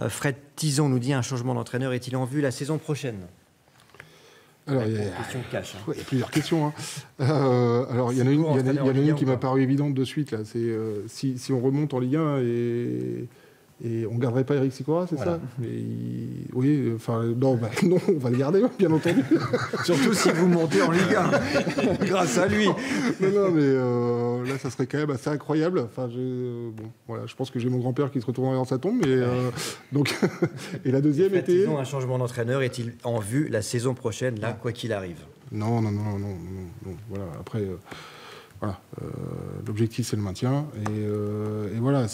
Fred Tison nous dit un changement d'entraîneur est-il en vue la saison prochaine? Alors, il y a plusieurs questions. Hein. Alors, il y en a une qui m'a paru évidente de suite. Là. C'est si on remonte en Ligue 1 et on ne garderait pas Eric Sicora, c'est ça? Oui, enfin, non, on va le garder, bien entendu. Surtout si vous montez en Ligue 1, grâce à lui. Non, mais là, ça serait quand même assez incroyable. Enfin, je pense que j'ai mon grand-père qui se retournerait dans sa tombe. Donc, et la deuxième était... Un changement d'entraîneur est-il en vue la saison prochaine, là, quoi qu'il arrive? Non. Voilà, après... l'objectif, c'est le maintien. Et voilà,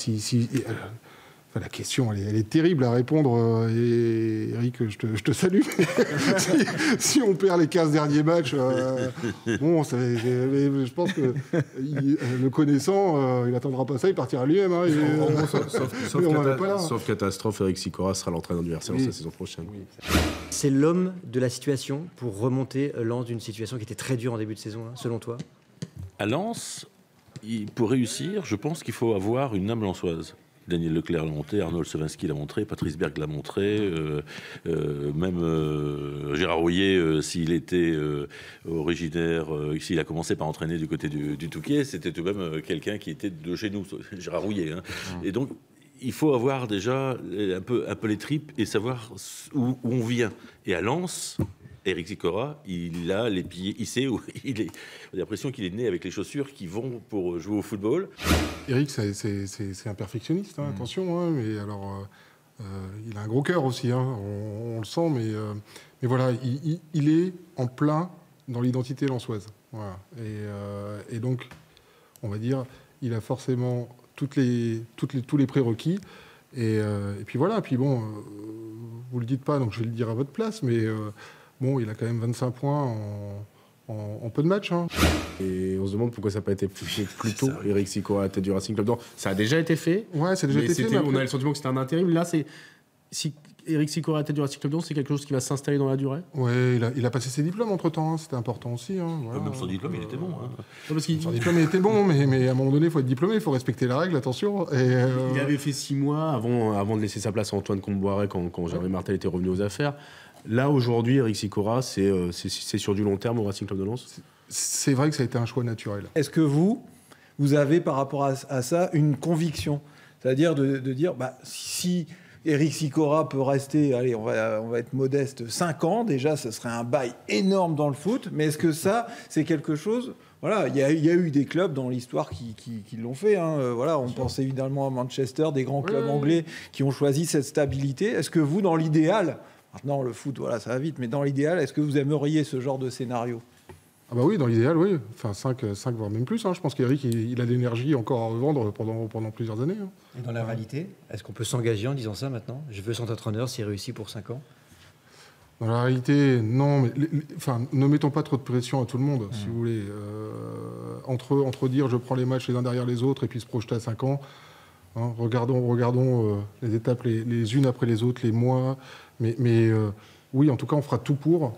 la question, elle est terrible à répondre. Et Eric, je te salue. si on perd les 15 derniers matchs, je pense que le connaissant, il n'attendra pas ça, il partira lui-même. Hein, sauf catastrophe, Eric Sicora sera l'entraîneur du RC la saison prochaine. Oui. C'est l'homme de la situation pour remonter Lens d'une situation qui était très dure en début de saison, hein, selon toi? À Lens, pour réussir, je pense qu'il faut avoir une âme lensoise. Daniel Leclerc l'a montré, Arnold Savinski l'a montré, Patrice Berg l'a montré, même Gérard Rouillet, s'il était originaire, s'il a commencé par entraîner du côté du Touquet, c'était tout de même quelqu'un qui était de chez nous, Gérard Rouillet. Hein. Et donc, il faut avoir déjà un peu les tripes et savoir où on vient. Et à Lens... Eric Sicora, il a les pieds, il sait où il est. On a l'impression qu'il est né avec les chaussures qui vont pour jouer au football. Eric, c'est un perfectionniste, hein, attention, hein, mais alors, il a un gros cœur aussi, hein, on le sent, mais voilà, il est en plein dans l'identité lensoise. Voilà. Et donc, on va dire, il a forcément tous les prérequis. Et puis voilà, puis bon, vous le dites pas, donc je vais le dire à votre place, mais... Bon, il a quand même 25 points en peu de matchs. Hein. Et on se demande pourquoi ça n'a pas été fait plus tôt, Eric Sicora à la tête du Racing Club. Donc, ça a déjà été fait. Ouais, ça a déjà été fait. On a le sentiment que c'était un intérim. Là, si Eric Sicora à la tête du Racing Club, c'est quelque chose qui va s'installer dans la durée. Ouais, il a passé ses diplômes entre-temps. Hein. C'était important aussi. Hein. Voilà. Même son diplôme, il était bon. Hein. Son diplôme, il était bon, mais à un moment donné, il faut être diplômé, il faut respecter la règle, attention. Il avait fait 6 mois avant de laisser sa place à Antoine Comboiré quand Jérémy Martel était revenu aux affaires. Là, aujourd'hui, Eric Sicora, c'est sur du long terme au Racing Club de Lens. C'est vrai que ça a été un choix naturel. Est-ce que vous avez, par rapport à ça, une conviction? C'est-à-dire de dire, si Eric Sicora peut rester, allez, on va être modeste, 5 ans, déjà, ce serait un bail énorme dans le foot. Mais est-ce que ça, c'est quelque chose... Voilà, il y a eu des clubs dans l'histoire qui l'ont fait. Hein. Voilà, on pense évidemment à Manchester, des grands clubs anglais qui ont choisi cette stabilité. Est-ce que vous, dans l'idéal... Maintenant, le foot, voilà, ça va vite, mais dans l'idéal, est-ce que vous aimeriez ce genre de scénario? Ah bah oui, dans l'idéal, oui. Enfin, 5 voire même plus. Hein. Je pense qu'Eric, il a de l'énergie encore à revendre pendant plusieurs années. Hein. Et dans la réalité, est-ce qu'on peut s'engager en disant ça maintenant? Je veux cet entraîneur s'il réussit pour 5 ans. Dans la réalité, non. Mais, ne mettons pas trop de pression à tout le monde, si vous voulez. Entre dire je prends les matchs les uns derrière les autres et puis se projeter à 5 ans, hein, regardons les étapes les unes après les autres, les mois... Mais oui, en tout cas, on fera tout pour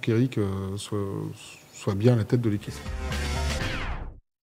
qu'Eric soit bien à la tête de l'équipe.